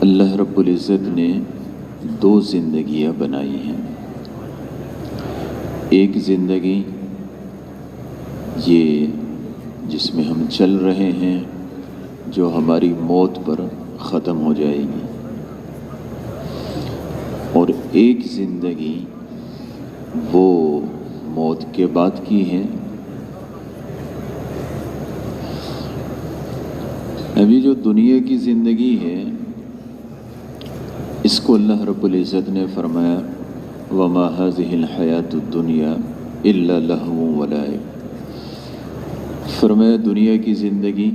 اللہ رب العزت نے دو زندگیاں بنائی ہیں۔ ایک زندگی یہ جس میں ہم چل رہے ہیں، جو ہماری موت پر ختم ہو جائے گی، اور ایک زندگی وہ موت کے بعد کی ہے۔ ابھی جو دنیا کی زندگی ہے، اس کو اللہ رب العزت نے فرمایا وَمَا هَذِهِ الْحَيَاةُ الدُّنْيَا إِلَّا لَهْوٌ وَلَعِبٌ، فرمایا دنیا کی زندگی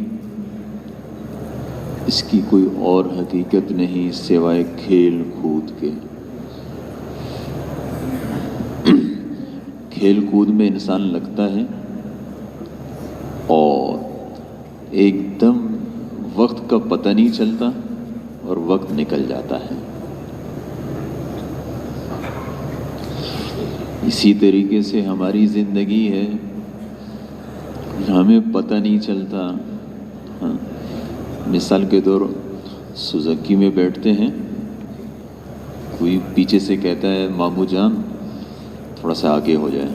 اس کی کوئی اور حقیقت نہیں سوائے کھیل کود کے۔ کھیل کود میں انسان لگتا ہے اور ایک دم وقت کا پتہ نہیں چلتا اور وقت نکل جاتا ہے۔ اسی طریقے سے ہماری زندگی ہے، ہمیں پتہ نہیں چلتا۔ مثال کے طور سوزوکی میں بیٹھتے ہیں، کوئی پیچھے سے کہتا ہے مامو جان تھوڑا سا آگے ہو جائے،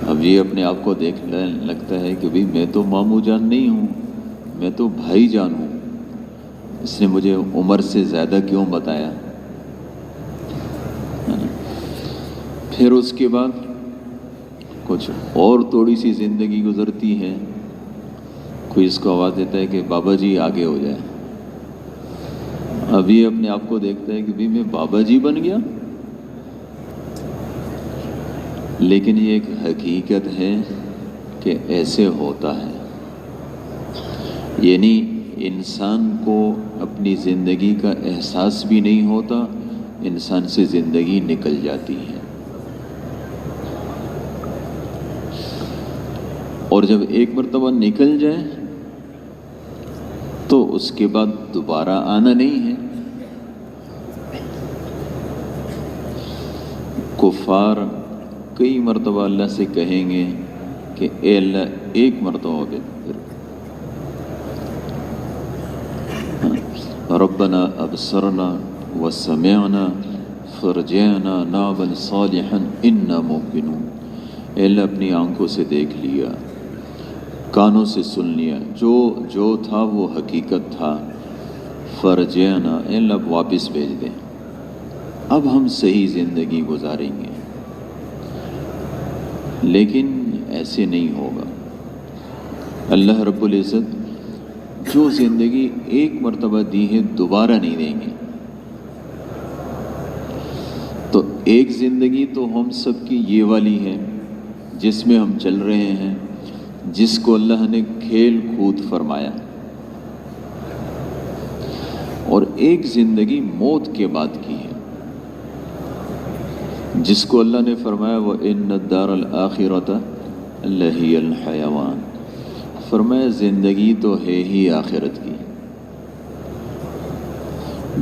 اب یہ اپنے آپ کو دیکھنے لگتا ہے کہ بھئی میں تو مامو جان نہیں ہوں، میں تو بھائی جان ہوں، اس نے مجھے عمر سے زیادہ کیوں بتایا۔ پھر اس کے بعد کچھ اور تھوڑی سی زندگی گزرتی ہے، کوئی اس کو آواز دیتا ہے کہ بابا جی آگے ہو جائے، اب یہ اپنے آپ کو دیکھتا ہے کہ بھی میں بابا جی بن گیا۔ لیکن یہ ایک حقیقت ہے کہ ایسے ہوتا ہے، یعنی انسان کو اپنی زندگی کا احساس بھی نہیں ہوتا، انسان سے زندگی نکل جاتی ہے، اور جب ایک مرتبہ نکل جائے تو اس کے بعد دوبارہ آنا نہیں ہے۔ کفار کئی مرتبہ اللہ سے کہیں گے کہ اے اللہ ایک مرتبہ ربنا ابصرنا وسمعنا فرجعنا نعمل صالحا انا موقنون، اے اللہ اپنی آنکھوں سے دیکھ لیا، کانوں سے سن لیا، جو تھا وہ حقیقت تھا، فرجعنا، اے اللہ واپس بھیج دیں، اب ہم صحیح زندگی گزاریں گے۔ لیکن ایسے نہیں ہوگا۔ اللہ رب العزت جو زندگی ایک مرتبہ دی ہے دوبارہ نہیں دیں گے۔ تو ایک زندگی تو ہم سب کی یہ والی ہے جس میں ہم چل رہے ہیں، جس کو اللہ نے کھیل کود فرمایا، اور ایک زندگی موت کے بعد کی ہے جس کو اللہ نے فرمایا وَإِنَّ الدَّارَ الْآخِرَةَ لَهِيَ الْحَيَوَانُ، فرمایا زندگی تو ہے ہی آخرت کی۔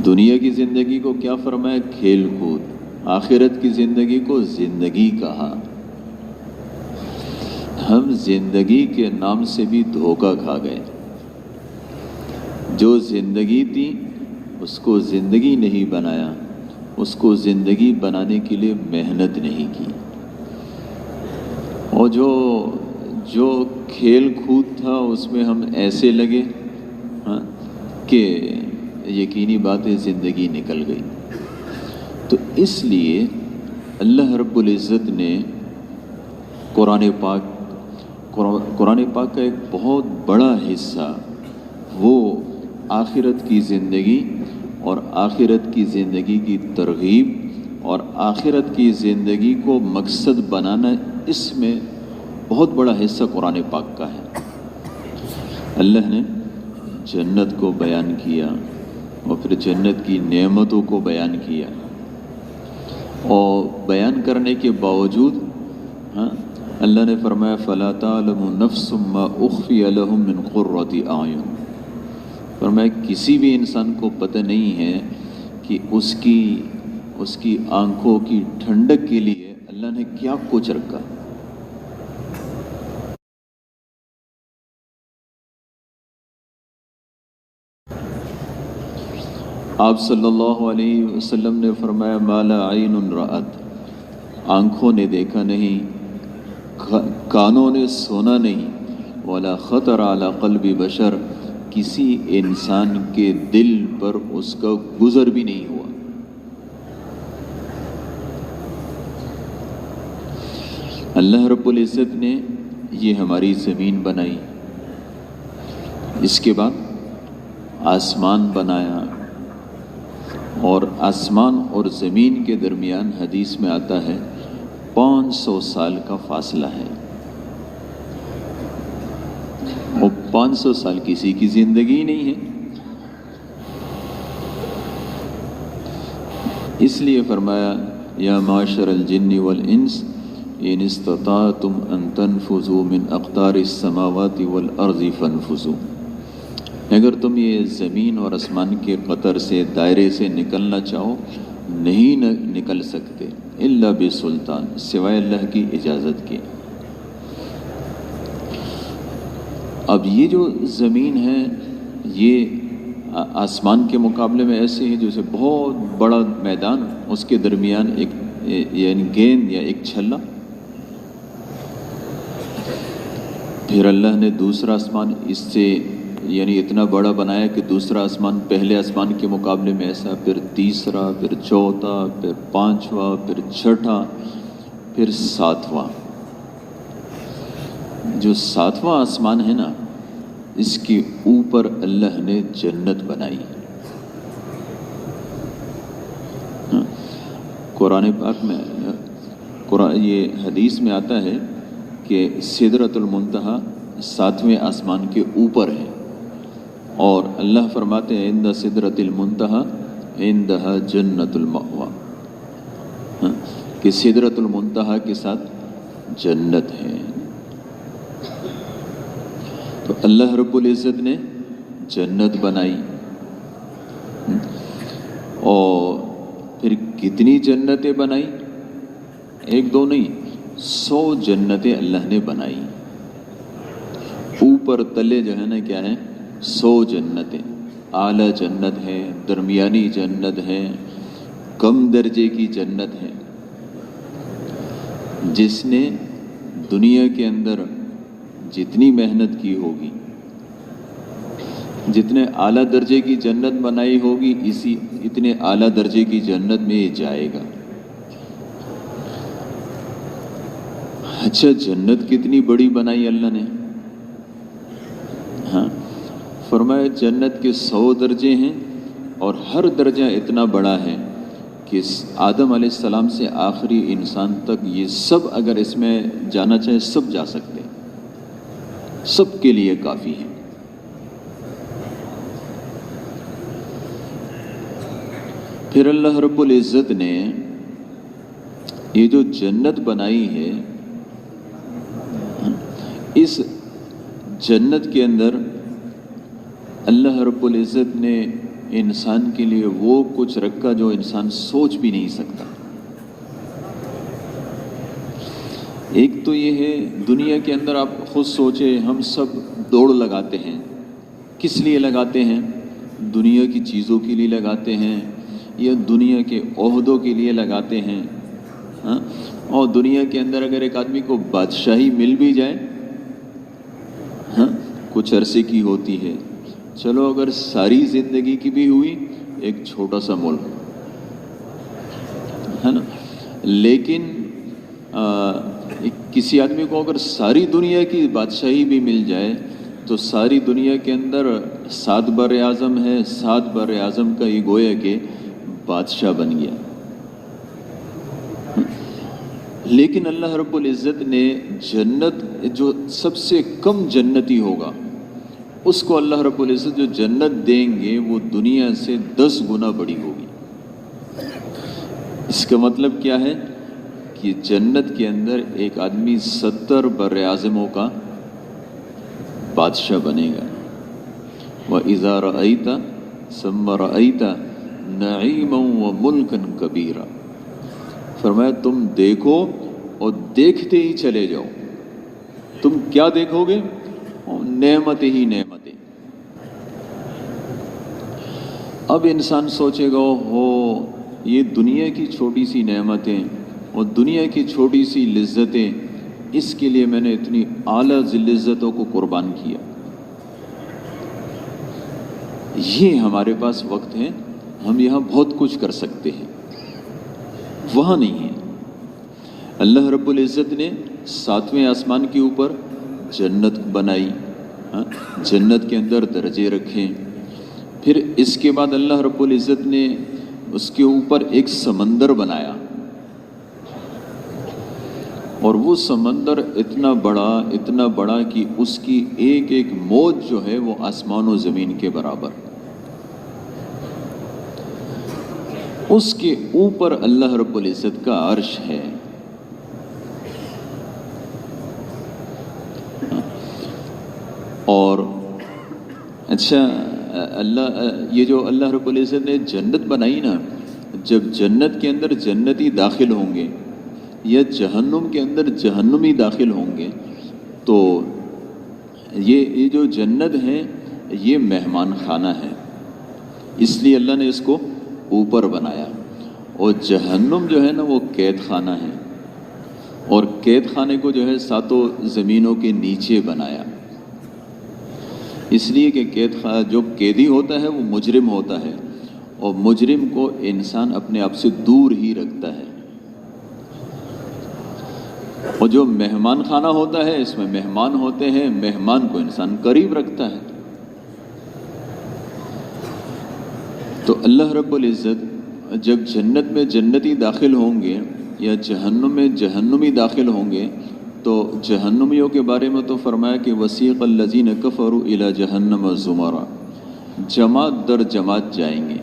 دنیا کی زندگی کو کیا فرمایا؟ کھیل کود۔ آخرت کی زندگی کو زندگی کہا۔ ہم زندگی کے نام سے بھی دھوکہ کھا گئے۔ جو زندگی تھی اس کو زندگی نہیں بنایا، اس کو زندگی بنانے کے لیے محنت نہیں کی، اور جو کھیل کود تھا اس میں ہم ایسے لگے کہ یقینی بات ہے زندگی نکل گئی۔ تو اس لیے اللہ رب العزت نے قرآن پاک کا ایک بہت بڑا حصہ وہ آخرت کی زندگی اور آخرت کی زندگی کی ترغیب اور آخرت کی زندگی کو مقصد بنانا، اس میں بہت بڑا حصہ قرآن پاک کا ہے۔ اللہ نے جنت کو بیان کیا اور پھر جنت کی نعمتوں کو بیان کیا، اور بیان کرنے کے باوجود اللہ نے فرمایا فَلَا تَعْلَمُ نَفْسٌ مَّا أُخْفِيَ لَهُم مِّن قُرَّةِ أَعْيُنٍ، فرمایا کسی بھی انسان کو پتہ نہیں ہے کہ اس کی آنکھوں کی ٹھنڈک کے لیے اللہ نے کیا کچھ رکھا۔ آپ صلی اللہ علیہ وسلم نے فرمایا مالا عین رأت، آنکھوں نے دیکھا نہیں، کانوں نے سنا نہیں، ولا خطر علی قلب بشر، کسی انسان کے دل پر اس کا گزر بھی نہیں ہوا۔ اللہ رب العزت نے یہ ہماری زمین بنائی، اس کے بعد آسمان بنایا، اور آسمان اور زمین کے درمیان حدیث میں آتا ہے 500 سال کا فاصلہ ہے، اور 500 سال کسی کی زندگی نہیں ہے۔ اس لیے فرمایا یا معاشر الجن والانس ان استطعتم ان تنفذوا من اقطار السماوات والارض فانفذوا، اگر تم یہ زمین اور آسمان کے قطر سے، دائرے سے نکلنا چاہو، نہیں نکل سکتے الا بسلطان، سوائے اللہ کی اجازت کے۔ اب یہ جو زمین ہے یہ آسمان کے مقابلے میں ایسے ہے جیسے بہت بڑا میدان، اس کے درمیان ایک یعنی گیند یا ایک چھلا۔ پھر اللہ نے دوسرا آسمان اس سے یعنی اتنا بڑا بنایا کہ دوسرا آسمان پہلے آسمان کے مقابلے میں ایسا، پھر تیسرا، پھر چوتھا، پھر پانچواں، پھر چھٹا، پھر ساتواں۔ جو ساتواں آسمان ہے نا، اس کے اوپر اللہ نے جنت بنائی۔ قرآن پاک میں یہ حدیث میں آتا ہے کہ سدرۃ المنتہا 7ویں آسمان کے اوپر ہے، اور اللہ فرماتے ہیں عند سدرۃ المنتہا عندہا جنت المأویٰ، کہ سدرۃ المنتہا کے ساتھ جنت ہے۔ تو اللہ رب العزت نے جنت بنائی، اور پھر کتنی جنتیں بنائی؟ ایک دو نہیں، 100 جنتیں اللہ نے بنائی۔ اوپر تلے جو ہے نا کیا ہے، 100 جنتیں، اعلیٰ جنت ہے، درمیانی جنت ہے، کم درجے کی جنت ہے۔ جس نے دنیا کے اندر جتنی محنت کی ہوگی، جتنے اعلیٰ درجے کی جنت بنائی ہوگی، اتنے اعلیٰ درجے کی جنت میں یہ جائے گا۔ اچھا، جنت کتنی بڑی بنائی اللہ نے؟ ہاں، فرمایا جنت کے 100 درجے ہیں، اور ہر درجہ اتنا بڑا ہے کہ آدم علیہ السلام سے آخری انسان تک یہ سب اگر اس میں جانا چاہے سب جا سکتے، سب کے لیے کافی ہے۔ پھر اللہ رب العزت نے یہ جو جنت بنائی ہے، اس جنت کے اندر اللہ رب العزت نے انسان کے لیے وہ کچھ رکھا جو انسان سوچ بھی نہیں سکتا۔ ایک تو یہ ہے، دنیا کے اندر آپ خود سوچیں، ہم سب دوڑ لگاتے ہیں، کس لیے لگاتے ہیں؟ دنیا کی چیزوں کے لیے لگاتے ہیں، یا دنیا کے عہدوں کے لیے لگاتے ہیں، ہاں؟ اور دنیا کے اندر اگر ایک آدمی کو بادشاہی مل بھی جائے، ہاں، کچھ عرصے کی ہوتی ہے، چلو اگر ساری زندگی کی بھی ہوئی، ایک چھوٹا سا ملک ہے نا۔ لیکن کسی آدمی کو اگر ساری دنیا کی بادشاہی بھی مل جائے، تو ساری دنیا کے اندر 7 بر اعظم ہے، 7 بر اعظم کا یہ گویا کہ بادشاہ بن گیا۔ لیکن اللہ رب العزت نے جنت، جو سب سے کم جنتی ہوگا، اس کو اللہ رب العزت جو جنت دیں گے وہ دنیا سے 10 گنا بڑی ہوگی۔ اس کا مطلب کیا ہے کہ جنت کے اندر ایک آدمی 70 بر اعظموں کا بادشاہ بنے گا۔ وَإِذَا رَأَيْتَ ثُمَّ رَأَيْتَ نَعِيمًا وَمُلْكًا كَبِيرًا، فرمایا تم دیکھو اور دیکھتے ہی چلے جاؤ۔ تم کیا دیکھو گے؟ نعمتیں ہی نعمتیں۔ اب انسان سوچے گا ہو یہ دنیا کی چھوٹی سی نعمتیں اور دنیا کی چھوٹی سی لذتیں، اس کے لیے میں نے اتنی اعلیٰ لذتوں کو قربان کیا۔ یہ ہمارے پاس وقت ہے، ہم یہاں بہت کچھ کر سکتے ہیں، وہاں نہیں ہے۔ اللہ رب العزت نے 7ویں آسمان کے اوپر جنت بنائی، جنت کے اندر درجے رکھے، پھر اس کے بعد اللہ رب العزت نے اس کے اوپر ایک سمندر بنایا، اور وہ سمندر اتنا بڑا کہ اس کی ایک ایک موج جو ہے وہ آسمان و زمین کے برابر۔ اس کے اوپر اللہ رب العزت کا عرش ہے۔ اور اچھا یہ جو اللہ رب العزت نے جنت بنائی نا، جب جنت کے اندر جنتی داخل ہوں گے یا جہنم کے اندر جہنمی داخل ہوں گے، تو یہ جو جنت ہے یہ مہمان خانہ ہے، اس لیے اللہ نے اس کو اوپر بنایا، اور جہنم جو ہے نا وہ قید خانہ ہے، اور قید خانے کو جو ہے 7 زمینوں کے نیچے بنایا، اس لیے کہ جو قیدی ہوتا ہے وہ مجرم ہوتا ہے، اور مجرم کو انسان اپنے آپ سے دور ہی رکھتا ہے، اور جو مہمان خانہ ہوتا ہے اس میں مہمان ہوتے ہیں، مہمان کو انسان قریب رکھتا ہے۔ تو اللہ رب العزت جب جنت میں جنتی داخل ہوں گے یا جہنم میں جہنمی داخل ہوں گے، تو جہنمیوں کے بارے میں تو فرمایا کہ وسیق الذین کفروا الی جہنم زمرا، جماعت در جماعت جائیں گے،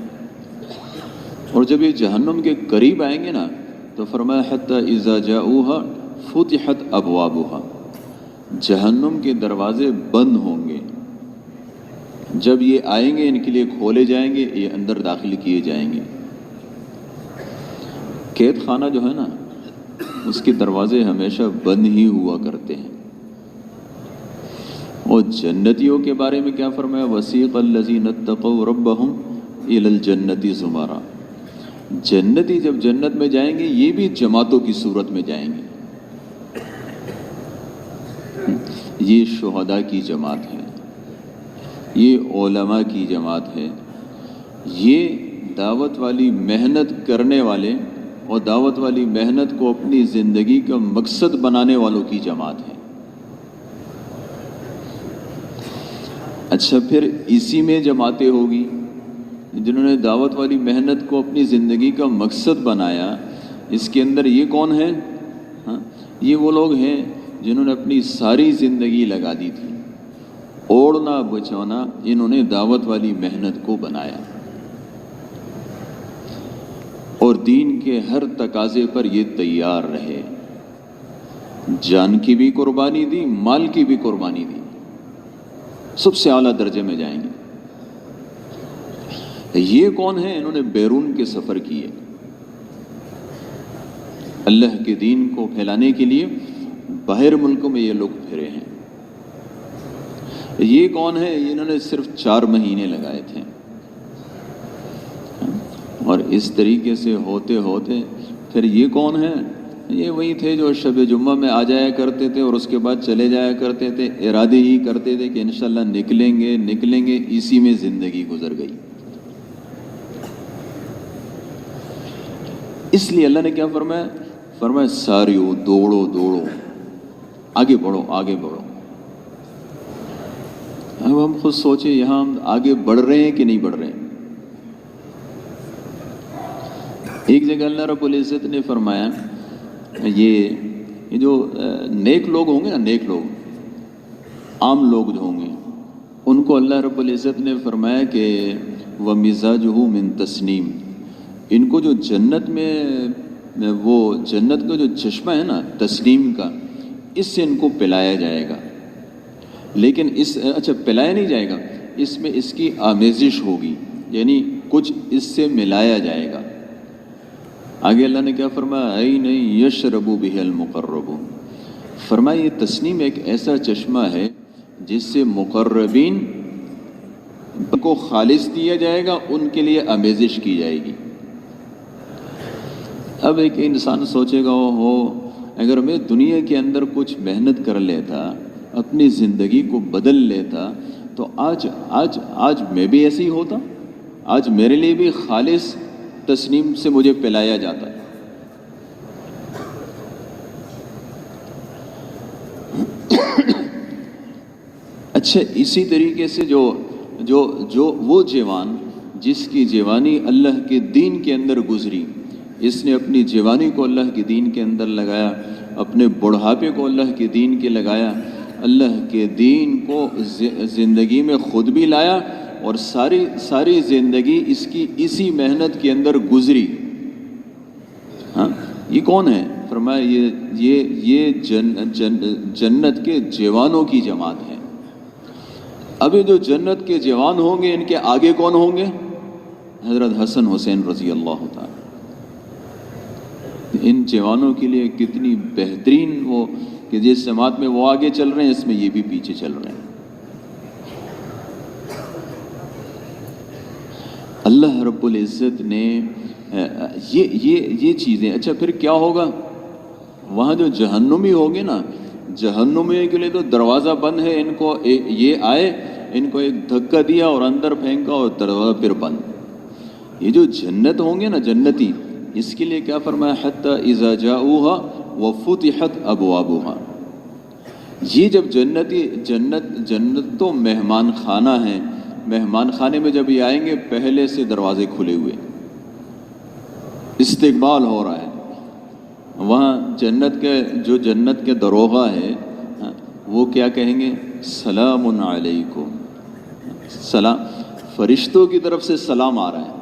اور جب یہ جہنم کے قریب آئیں گے نا تو فرمایا حتی اذا جاؤوها فتحت ابوابها، جہنم کے دروازے بند ہوں گے، جب یہ آئیں گے ان کے لیے کھولے جائیں گے، یہ اندر داخل کیے جائیں گے۔ قید خانہ جو ہے نا اس کے دروازے ہمیشہ بند ہی ہوا کرتے ہیں۔ اور جنتیوں کے بارے میں کیا فرمایا؟ وسیق الذین اتقوا ربهم الی الجنۃ زمرا، جنتی جب جنت میں جائیں گے یہ بھی جماعتوں کی صورت میں جائیں گے، یہ شہداء کی جماعت ہے، یہ علماء کی جماعت ہے، یہ دعوت والی محنت کرنے والے اور دعوت والی محنت کو اپنی زندگی کا مقصد بنانے والوں کی جماعت ہے۔ اچھا، پھر اسی میں جماعتیں ہوگی جنہوں نے دعوت والی محنت کو اپنی زندگی کا مقصد بنایا، اس کے اندر یہ کون ہیں؟ یہ وہ لوگ ہیں جنہوں نے اپنی ساری زندگی لگا دی تھی، اوڑھنا بچھونا انہوں نے دعوت والی محنت کو بنایا، اور دین کے ہر تقاضے پر یہ تیار رہے، جان کی بھی قربانی دی، مال کی بھی قربانی دی، سب سے اعلیٰ درجے میں جائیں گے۔ یہ کون ہیں؟ انہوں نے بیرون کے سفر کیے، اللہ کے دین کو پھیلانے کے لیے باہر ملکوں میں یہ لوگ پھرے ہیں۔ یہ کون ہے؟ انہوں نے صرف 4 مہینے لگائے تھے، اور اس طریقے سے ہوتے ہوتے پھر یہ کون ہے؟ یہ وہی تھے جو شب جمعہ میں آ جایا کرتے تھے اور اس کے بعد چلے جایا کرتے تھے، ارادے ہی کرتے تھے کہ انشاءاللہ نکلیں گے، اسی میں زندگی گزر گئی۔ اس لیے اللہ نے کیا فرمایا ساریو، دوڑو، آگے بڑھو۔ اب ہم خود سوچیں یہاں ہم آگے بڑھ رہے ہیں کہ نہیں بڑھ رہے ہیں؟ ایک جگہ اللہ رب العزت نے فرمایا یہ جو نیک لوگ ہوں گے نا، نیک لوگ عام لوگ جو ہوں گے، ان کو اللہ رب العزت نے فرمایا کہ وَمِزَاجُهُ مِن تسنیم، ان کو جو جنت میں وہ جنت کا جو چشمہ ہے نا تسنیم کا، اس سے ان کو پلایا جائے گا، لیکن پلایا نہیں جائے گا، اس میں اس کی آمیزش ہوگی، یعنی کچھ اس سے ملایا جائے گا۔ آگے اللہ نے کیا فرمایا؟ عَيْنٍ يَشْرَبُ بِهَا الْمُقَرَّبُونَ، فرمایا یہ تسنیم ایک ایسا چشمہ ہے جس سے مقربین کو خالص دیا جائے گا، ان کے لیے آمیزش کی جائے گی۔ اب ایک انسان سوچے گا ہو اگر میں دنیا کے اندر کچھ محنت کر لیتا، اپنی زندگی کو بدل لیتا، تو آج میں بھی ایسے ہی ہوتا، آج میرے لیے بھی خالص تسنیم سے مجھے پلایا جاتا۔ اچھا، اسی طریقے سے جو وہ جوان جس کی جوانی اللہ کے دین کے اندر گزری، اس نے اپنی جوانی کو اللہ کے دین کے اندر لگایا، اپنے بڑھاپے کو اللہ کے دین کے لگایا، اللہ کے دین کو زندگی میں خود بھی لایا، اور ساری زندگی اس کی اسی محنت کے اندر گزری۔ ہاں، یہ کون ہے؟ فرمایا یہ جنت کے جوانوں کی جماعت ہے۔ ابھی جو جنت کے جوان ہوں گے، ان کے آگے کون ہوں گے؟ حضرت حسن حسین رضی اللہ تعالی۔ ان جوانوں کے لیے کتنی بہترین وہ کہ جس جماعت میں وہ آگے چل رہے ہیں، اس میں یہ بھی پیچھے چل رہے ہیں۔ اللہ رب العزت نے یہ چیزیں، اچھا پھر کیا ہوگا؟ وہاں جو جہنمی ہوگے نا، جہنمیوں کے لیے تو دروازہ بند ہے، ان کو یہ آئے، ان کو ایک دھکا دیا اور اندر پھینکا اور دروازہ پھر بند۔ یہ جو جنت ہوں گے نا، جنتی، اس کے لیے کیا فرمایا؟ حتی اذا جاؤوها وفتحت ابوابها۔ یہ جب جنت تو مہمان خانہ ہیں، مہمان خانے میں جب یہ آئیں گے، پہلے سے دروازے کھلے ہوئے، استقبال ہو رہا ہے۔ وہاں جنت کے دروغہ ہے، وہ کیا کہیں گے؟ سلام علیکم، سلام، فرشتوں کی طرف سے سلام آ رہا ہے،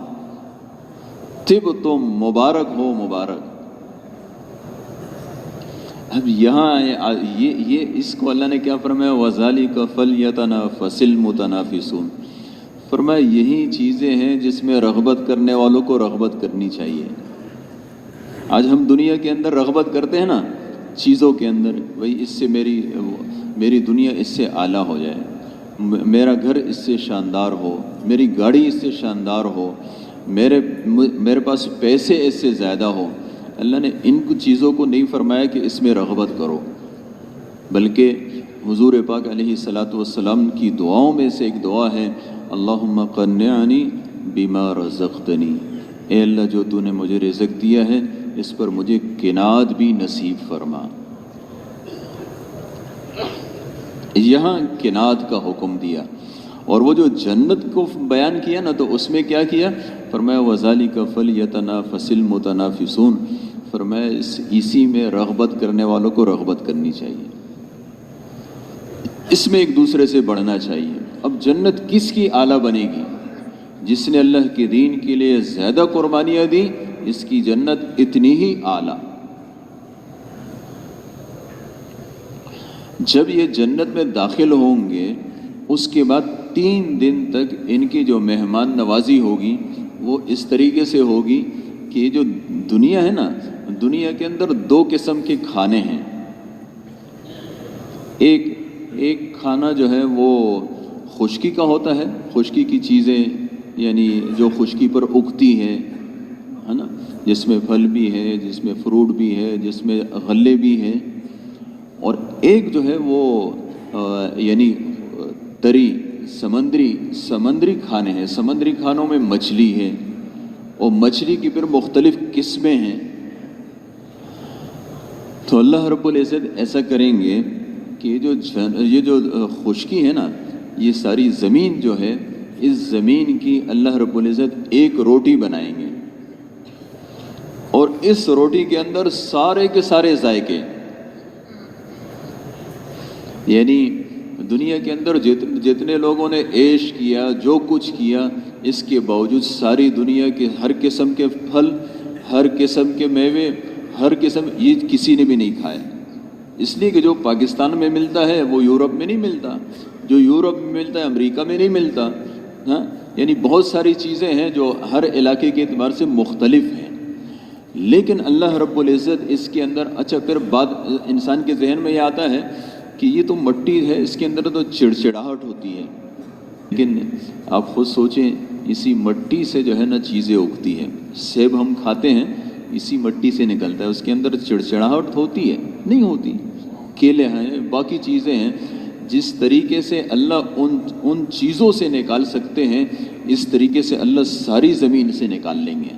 طب تم، مبارک ہو، مبارک۔ اب یہاں یہ اس کو اللہ نے کیا فرمایا؟ وَذَلِكَ فَلْيَتَنَافَسِ الْمُتَنَافِسُونَ۔ فرمایا یہی چیزیں ہیں جس میں رغبت کرنے والوں کو رغبت کرنی چاہیے۔ آج ہم دنیا کے اندر رغبت کرتے ہیں نا، چیزوں کے اندر، بھئی اس سے میری دنیا اس سے اعلیٰ ہو جائے، میرا گھر اس سے شاندار ہو، میری گاڑی اس سے شاندار ہو، میرے پاس پیسے اس سے زیادہ ہو۔ اللہ نے ان کچھ چیزوں کو نہیں فرمایا کہ اس میں رغبت کرو، بلکہ حضور پاک علیہ الصلاۃ والسلام کی دعاؤں میں سے ایک دعا ہے، اللہم قنعنی بما رزقتنی، اے اللہ جو تو نے مجھے رزق دیا ہے اس پر مجھے قناعت بھی نصیب فرما۔ یہاں قناعت کا حکم دیا، اور وہ جو جنت کو بیان کیا نا، تو اس میں کیا کیا؟ فرمایا وَذَلِكَ فَلْيَتَنَافَسِ الْمُتَنَافِسُونَ۔ فرمایا اسی میں رغبت کرنے والوں کو رغبت کرنی چاہیے، اس میں ایک دوسرے سے بڑھنا چاہیے۔ اب جنت کس کی اعلیٰ بنے گی؟ جس نے اللہ کے دین کے لیے زیادہ قربانیاں دی، اس کی جنت اتنی ہی اعلیٰ۔ جب یہ جنت میں داخل ہوں گے، اس کے بعد 3 دن تک ان کی جو مہمان نوازی ہوگی وہ اس طریقے سے ہوگی کہ یہ جو دنیا ہے نا، دنیا کے اندر 2 قسم کے کھانے ہیں۔ ایک کھانا جو ہے وہ خشکی کا ہوتا ہے، خشکی کی چیزیں، یعنی جو خشکی پر اگتی ہے نا، جس میں پھل بھی ہے، جس میں فروٹ بھی ہے، جس میں غلے بھی ہیں۔ اور ایک جو ہے وہ یعنی تری سمندری کھانے ہیں۔ سمندری کھانوں میں مچھلی ہے، اور مچھلی کی پھر مختلف قسمیں ہیں۔ تو اللہ رب العزت ایسا کریں گے کہ یہ جو خشکی ہے نا، یہ ساری زمین جو ہے، اس زمین کی اللہ رب العزت ایک روٹی بنائیں گے، اور اس روٹی کے اندر سارے کے سارے ذائقے، یعنی دنیا کے اندر جتنے لوگوں نے عیش کیا، جو کچھ کیا، اس کے باوجود ساری دنیا کے ہر قسم کے پھل، ہر قسم کے میوے، ہر قسم، یہ کسی نے بھی نہیں کھایا۔ اس لیے کہ جو پاکستان میں ملتا ہے وہ یورپ میں نہیں ملتا، جو یورپ میں ملتا ہے امریکہ میں نہیں ملتا۔ ہاں، یعنی بہت ساری چیزیں ہیں جو ہر علاقے کے اعتبار سے مختلف ہیں، لیکن اللہ رب العزت اس کے اندر، اچھا پھر بات انسان کے ذہن میں یہ آتا ہے کہ یہ تو مٹی ہے، اس کے اندر تو چڑچڑاہٹ ہوتی ہے، لیکن آپ خود سوچیں، اسی مٹی سے جو ہے نا چیزیں اگتی ہیں. سیب ہم کھاتے ہیں اسی مٹی سے نکلتا ہے، اس کے اندر چڑچڑاہٹ ہوتی ہے؟ نہیں ہوتی. کیلے ہیں، باقی چیزیں ہیں. جس طریقے سے اللہ ان چیزوں سے نکال سکتے ہیں، اس طریقے سے اللہ ساری زمین سے نکال لیں گے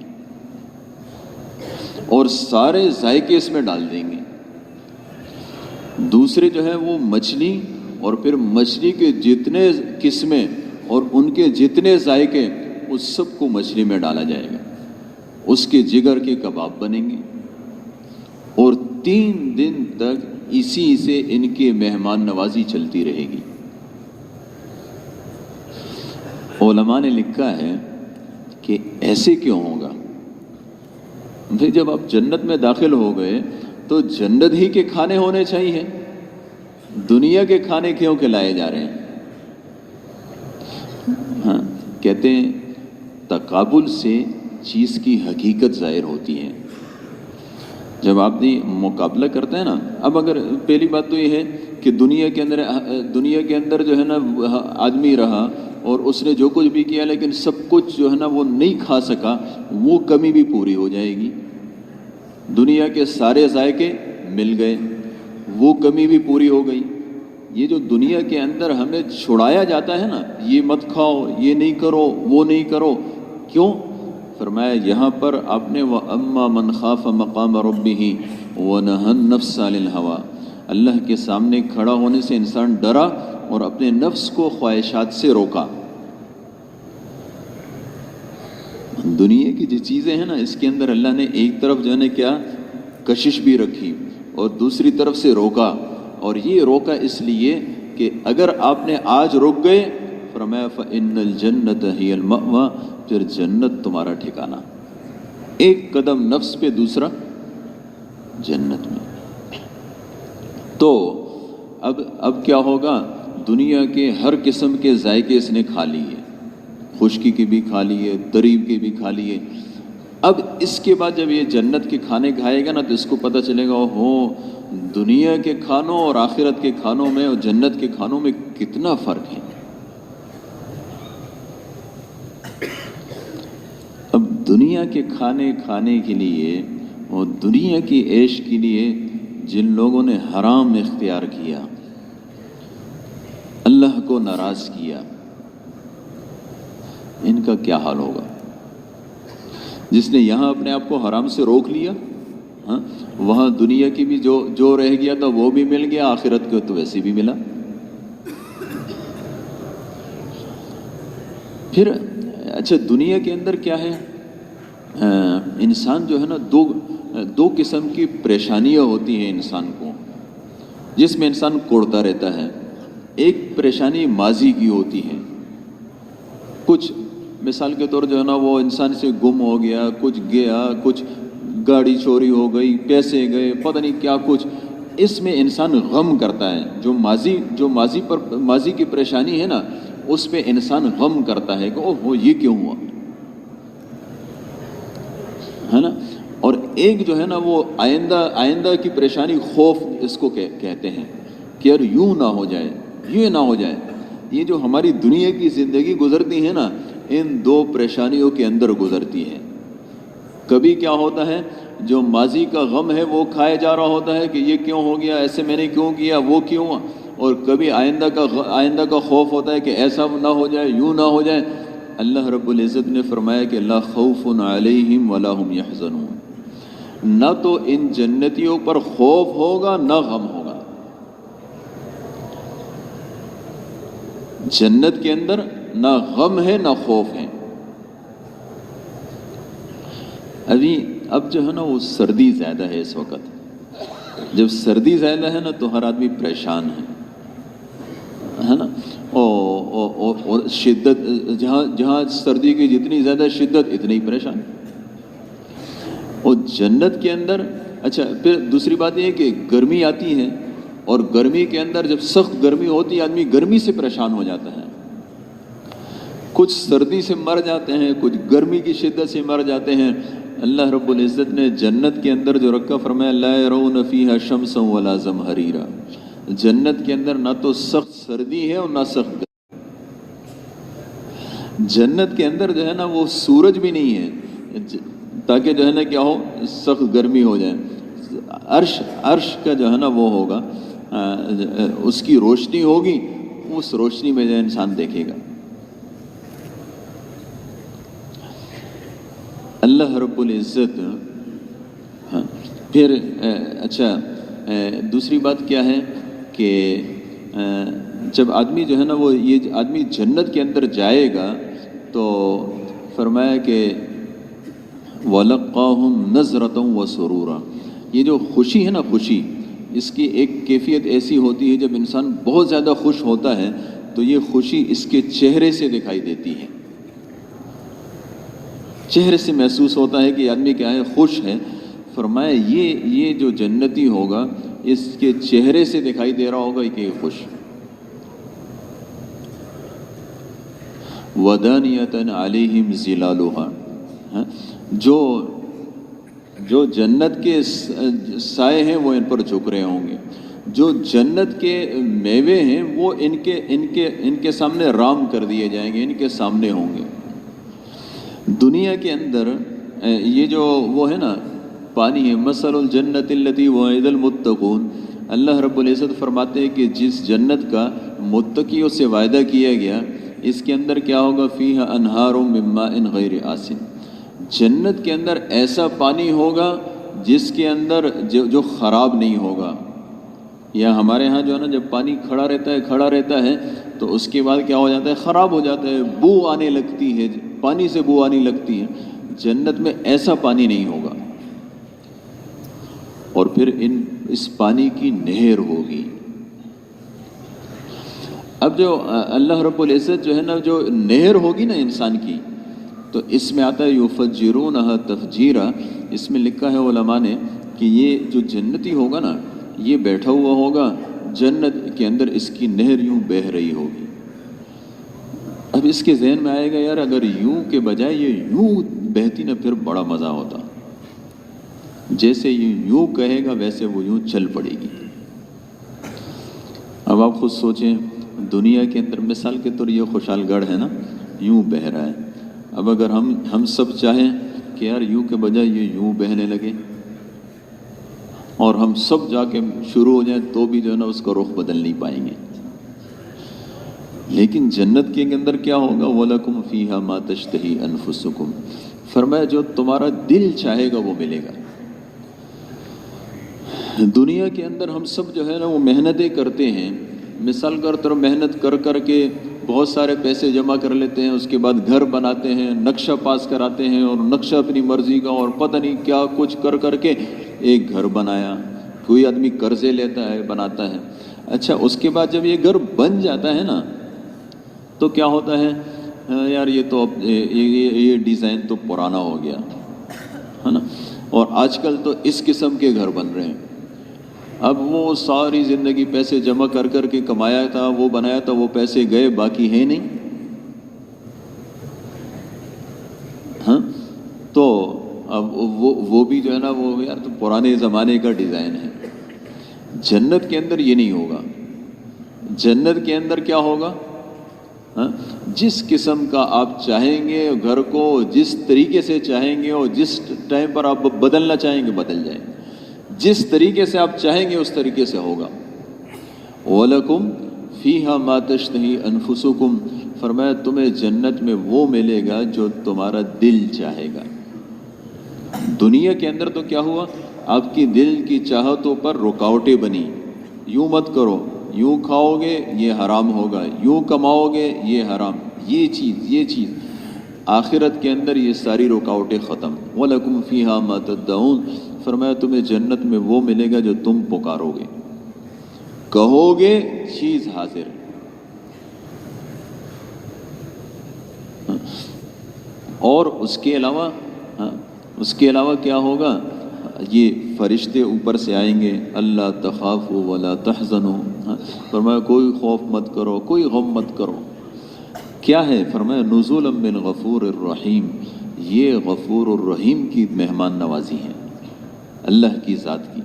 اور سارے ذائقے اس میں ڈال دیں گے. دوسرے جو ہے وہ مچھلی، اور پھر مچھلی کے جتنے قسمیں اور ان کے جتنے ذائقے، اس سب کو مچھلی میں ڈالا جائے گا. اس کے جگر کے کباب بنیں گے اور 3 دن تک اسی سے ان کی مہمان نوازی چلتی رہے گی. علماء نے لکھا ہے کہ ایسے کیوں ہوگا؟ پھر جب آپ جنت میں داخل ہو گئے تو جنت ہی کے کھانے ہونے چاہیے، دنیا کے کھانے کیوں کھلائے جا رہے ہیں؟ ہاں، کہتے ہیں تقابل سے چیز کی حقیقت ظاہر ہوتی ہے. جب آپ مقابلہ کرتے ہیں نا، اب اگر پہلی بات تو یہ ہے کہ دنیا کے اندر جو ہے نا آدمی رہا اور اس نے جو کچھ بھی کیا، لیکن سب کچھ جو ہے نا وہ نہیں کھا سکا، وہ کمی بھی پوری ہو جائے گی. دنیا کے سارے ذائقے مل گئے، وہ کمی بھی پوری ہو گئی. یہ جو دنیا کے اندر ہمیں چھڑایا جاتا ہے نا، یہ مت کھاؤ، یہ نہیں کرو، وہ نہیں کرو، کیوں؟ فرمایا یہاں پر آپ نے وَأَمَّا مَنْ خَافَ مَقَامَ رَبِّهِ وَنَهَى النَّفْسَ عَنِ الْهَوَىٰ، اللہ کے سامنے کھڑا ہونے سے انسان ڈرا اور اپنے نفس کو خواہشات سے روکا. دنیا کی جو چیزیں ہیں نا، اس کے اندر اللہ نے ایک طرف جو ہے نا کیا کشش بھی رکھی اور دوسری طرف سے روکا. اور یہ روکا اس لیے کہ اگر آپ نے آج رک گئے، فرمایا فَإِنَّ الْجَنَّةَ هِيَ الْمَأْوَىٰ، پھر جنت تمہارا ٹھکانہ. ایک قدم نفس پہ، دوسرا جنت میں. تو اب کیا ہوگا؟ دنیا کے ہر قسم کے ذائقے اس نے کھا لیے، خشکی کی بھی کھا لیے، طریب کے بھی کھا لیے. اب اس کے بعد جب یہ جنت کے کھانے کھائے گا نا، تو اس کو پتہ چلے گا دنیا کے کھانوں اور آخرت کے کھانوں میں اور جنت کے کھانوں میں کتنا فرق ہے. اب دنیا کے کھانے کے لیے اور دنیا کی عیش کے لیے جن لوگوں نے حرام اختیار کیا، اللہ کو ناراض کیا، ان کا کیا حال ہوگا؟ جس نے یہاں اپنے آپ کو حرام سے روک لیا، ہاں، وہاں دنیا کی بھی جو رہ گیا تھا وہ بھی مل گیا، آخرت کو تو ویسے بھی ملا. پھر اچھا، دنیا کے اندر کیا ہے؟ انسان جو ہے نا دو قسم کی پریشانیاں ہوتی ہیں انسان کو، جس میں انسان کوڑتا رہتا ہے. ایک پریشانی ماضی کی ہوتی ہے، کچھ مثال کے طور جو ہے نا وہ انسان سے گم ہو گیا، کچھ گیا، کچھ گاڑی چوری ہو گئی، پیسے گئے، پتہ نہیں کیا کچھ. اس میں انسان غم کرتا ہے. جو ماضی کی پریشانی ہے نا، اس پہ انسان غم کرتا ہے کہ اوہ یہ کیوں ہوا، ہے نا. اور ایک جو ہے نا وہ آئندہ کی پریشانی، خوف اس کو کہتے ہیں کہ یار یوں نہ ہو جائے، یہ نہ ہو جائے. یہ جو ہماری دنیا کی زندگی گزرتی ہے نا، ان 2 پریشانیوں کے اندر گزرتی ہے. کبھی کیا ہوتا ہے، جو ماضی کا غم ہے وہ کھائے جا رہا ہوتا ہے کہ یہ کیوں ہو گیا، ایسے میں نے کیوں کیا، وہ کیوں. اور کبھی آئندہ کا خوف ہوتا ہے کہ ایسا نہ ہو جائے، یوں نہ ہو جائے. اللہ رب العزت نے فرمایا کہ لا خوف علیہم ولا هم یحزنون، نہ تو ان جنتیوں پر خوف ہوگا نہ غم ہوگا. جنت کے اندر نہ غم ہے نہ خوف ہے. اب جو ہے نا وہ سردی زیادہ ہے اس وقت. جب سردی زیادہ ہے نا تو ہر آدمی پریشان ہے نا. اور شدت، جہاں سردی کی جتنی زیادہ شدت اتنی ہی پریشان. اور جنت کے اندر اچھا، پھر دوسری بات یہ ہے کہ گرمی آتی ہے، اور گرمی کے اندر جب سخت گرمی ہوتی ہے آدمی گرمی سے پریشان ہو جاتا ہے. کچھ سردی سے مر جاتے ہیں، کچھ گرمی کی شدت سے مر جاتے ہیں. اللہ رب العزت نے جنت کے اندر جو رکھا، فرمایا لا يرون فيها شمسا ولا زمهريرا. جنت کے اندر نہ تو سخت سردی ہے اور نہ سخت گرمی. جنت کے اندر جو ہے نا وہ سورج بھی نہیں ہے تاکہ جو ہے نا کیا ہو سخت گرمی ہو جائے. عرش کا جو ہے نا وہ ہوگا، اس کی روشنی ہوگی، اس روشنی میں جو انسان دیکھے گا. اللہ رب العزت. پھر اچھا دوسری بات کیا ہے کہ جب آدمی جو ہے نا وہ یہ آدمی جنت کے اندر جائے گا تو فرمایا کہ وَلَقَّاهُمْ نَظْرَةً وَسُرُورًا. یہ جو خوشی ہے نا، خوشی اس کی ایک کیفیت ایسی ہوتی ہے جب انسان بہت زیادہ خوش ہوتا ہے تو یہ خوشی اس کے چہرے سے دکھائی دیتی ہے، چہرے سے محسوس ہوتا ہے کہ آدمی کیا ہے، خوش ہے. فرمایا یہ جو جنتی ہوگا اس کے چہرے سے دکھائی دے رہا ہوگا کہ یہ خوش. وَدَانِيَةً عَلَيْهِمْ ظِلَالُهَا. جو جنت کے سائے ہیں وہ ان پر جھک رہے ہوں گے، جو جنت کے میوے ہیں وہ ان کے سامنے رام کر دیے جائیں گے، ان کے سامنے ہوں گے. دنیا کے اندر یہ جو وہ ہے نا پانی ہے، مثل الجنت التی وعد المتقون. اللہ رب العزت فرماتے ہیں کہ جس جنت کا متقیوں سے وعدہ کیا گیا اس کے اندر کیا ہوگا، فیہا انہار من ماء غیر آسن. جنت کے اندر ایسا پانی ہوگا جس کے اندر جو خراب نہیں ہوگا. یا ہمارے ہاں جو ہے نا جب پانی کھڑا رہتا ہے تو اس کے بعد کیا ہو جاتا ہے، خراب ہو جاتا ہے، بو آنے لگتی ہے، پانی سے بو آنے لگتی ہے. جنت میں ایسا پانی نہیں ہوگا. اور پھر اس پانی کی نہر ہوگی. اب جو اللہ رب العزت جو ہے نا جو نہر ہوگی نا انسان کی، تو اس میں آتا ہے یفجرونہا تفجیرا. اس میں لکھا ہے علماء نے کہ یہ جو جنتی ہوگا نا یہ بیٹھا ہوا ہوگا جنت کے اندر، اس کی نہر یوں بہہ رہی ہوگی. اب اس کے ذہن میں آئے گا یار اگر یوں کے بجائے یہ یوں بہتی نا پھر بڑا مزہ ہوتا. جیسے یہ یوں کہے گا ویسے وہ یوں چل پڑے گی. اب آپ خود سوچیں، دنیا کے اندر مثال کے طور یہ خوشحال گڑھ ہے نا، یوں بہہ رہا ہے. اب اگر ہم سب چاہیں کہ یار یوں کے بجائے یہ یوں بہنے لگے اور ہم سب جا کے شروع ہو جائیں تو بھی جو ہے نا اس کا رخ بدل نہیں پائیں گے. لیکن جنت کے اندر کیا ہوگا، وَلَكُمْ فِيهَا مَا تَشْتَهِي أَنفُسُكُمْ. فرمایا جو تمہارا دل چاہے گا وہ ملے گا. دنیا کے اندر ہم سب جو ہے نا وہ محنتیں کرتے ہیں، مثال کر محنت کر کے بہت سارے پیسے جمع کر لیتے ہیں، اس کے بعد گھر بناتے ہیں، نقشہ پاس کراتے ہیں اور نقشہ اپنی مرضی کا اور پتہ نہیں کیا کچھ کر کے ایک گھر بنایا. کوئی آدمی قرضے لیتا ہے بناتا ہے. اچھا اس کے بعد جب یہ گھر بن جاتا ہے نا تو کیا ہوتا ہے، یار یہ تو یہ ڈیزائن تو پرانا ہو گیا ہے نا، اور آج کل تو اس قسم کے گھر بن رہے ہیں. اب وہ ساری زندگی پیسے جمع کر کے کمایا تھا، وہ بنایا تھا، وہ پیسے گئے، باقی ہے نہیں. ہاں تو اب وہ بھی جو ہے نا وہ یار تو پرانے زمانے کا ڈیزائن ہے. جنت کے اندر یہ نہیں ہوگا. جنت کے اندر کیا ہوگا، جس قسم کا آپ چاہیں گے گھر کو، جس طریقے سے چاہیں گے اور جس ٹائم پر آپ بدلنا چاہیں گے بدل جائیں گے، جس طریقے سے آپ چاہیں گے اس طریقے سے ہوگا. وَلَكُمْ فِيهَا مَا تَشْتَهِي أَنفُسُكُمْ. فرمایا تمہیں جنت میں وہ ملے گا جو تمہارا دل چاہے گا. دنیا کے اندر تو کیا ہوا، آپ کی دل کی چاہتوں پر رکاوٹیں بنی. یوں مت کرو، یوں کھاؤ گے یہ حرام ہوگا، یوں کماؤ گے یہ حرام، یہ چیز. آخرت کے اندر یہ ساری رکاوٹیں ختم. وَلَكُمْ فِيهَا مَا تَدَّعُونَ. فرمایا تمہیں جنت میں وہ ملے گا جو تم پکارو گے، کہو گے چیز حاضر. اور اس کے علاوہ کیا ہوگا، یہ فرشتے اوپر سے آئیں گے، اللہ تخافوا ولا تحزنوا. فرمایا کوئی خوف مت کرو، کوئی غم مت کرو. کیا ہے، فرمایا نزولا من غفور الرحیم. یہ غفور الرحیم کی مہمان نوازی ہے اللہ کی ذات کی.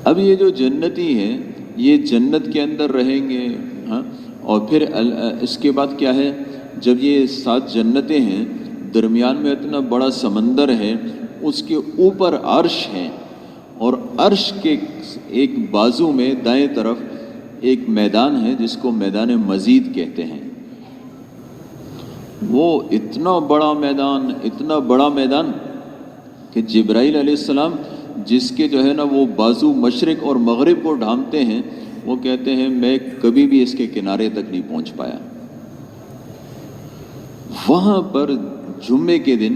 اب یہ جو جنتی ہے یہ جنت کے اندر رہیں گے اور پھر اس کے بعد کیا ہے، جب یہ 7 جنتیں ہیں، درمیان میں اتنا بڑا سمندر ہے، اس کے اوپر عرش ہے، اور عرش کے ایک بازو میں دائیں طرف ایک میدان ہے جس کو میدان مزید کہتے ہیں۔ وہ اتنا بڑا میدان کہ جبرائیل علیہ السلام جس کے جو ہے نا وہ بازو مشرق اور مغرب کو ڈھانپتے ہیں، وہ کہتے ہیں میں کبھی بھی اس کے کنارے تک نہیں پہنچ پایا۔ وہاں پر جمعے کے دن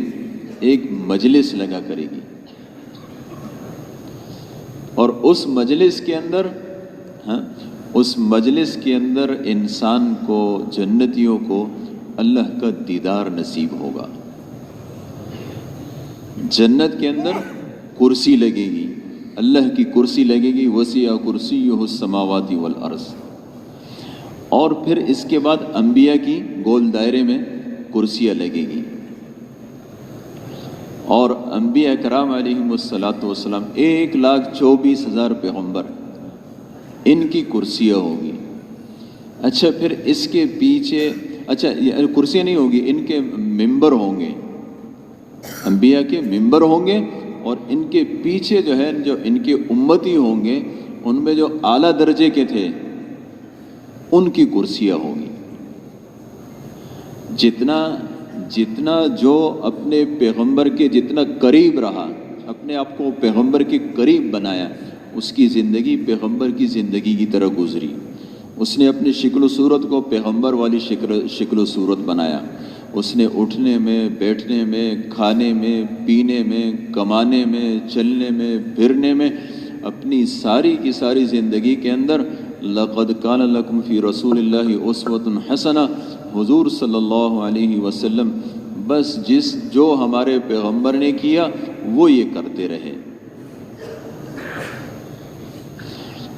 ایک مجلس لگا کرے گی، اور اس مجلس کے اندر انسان کو، جنتیوں کو اللہ کا دیدار نصیب ہوگا۔ جنت کے اندر کرسی لگے گی، اللہ کی کرسی لگے گی، وسیع کرسیہ السماوات والارض۔ اور پھر اس کے بعد انبیاء کی گول دائرے میں کرسیاں لگے گی، اور انبیاء کرام علیہم والسلام 1,24,000 پیغمبر، ان کی کرسیاں ہوگی۔ اچھا پھر اس کے پیچھے کرسیاں نہیں ہوگی، ان کے ممبر ہوں گے، انبیاء کے ممبر ہوں گے، اور ان کے پیچھے جو ہے جو ان کے امتی ہوں گے، ان میں جو اعلیٰ درجے کے تھے ان کی کرسیاں ہوں گی۔ جتنا جو اپنے پیغمبر کے جتنا قریب رہا، اپنے آپ کو پیغمبر کے قریب بنایا، اس کی زندگی پیغمبر کی زندگی کی طرح گزری۔ اس نے اپنی شکل و صورت کو پیغمبر والی شکل و صورت بنایا۔ اس نے اٹھنے میں، بیٹھنے میں، کھانے میں، پینے میں، کمانے میں، چلنے میں، پھرنے میں، اپنی ساری کی ساری زندگی کے اندر لقد کان لکم فی رسول اللہ اسوۃ حسنہ، حضور صلی اللہ علیہ وسلم بس جو ہمارے پیغمبر نے کیا وہ یہ کرتے رہے۔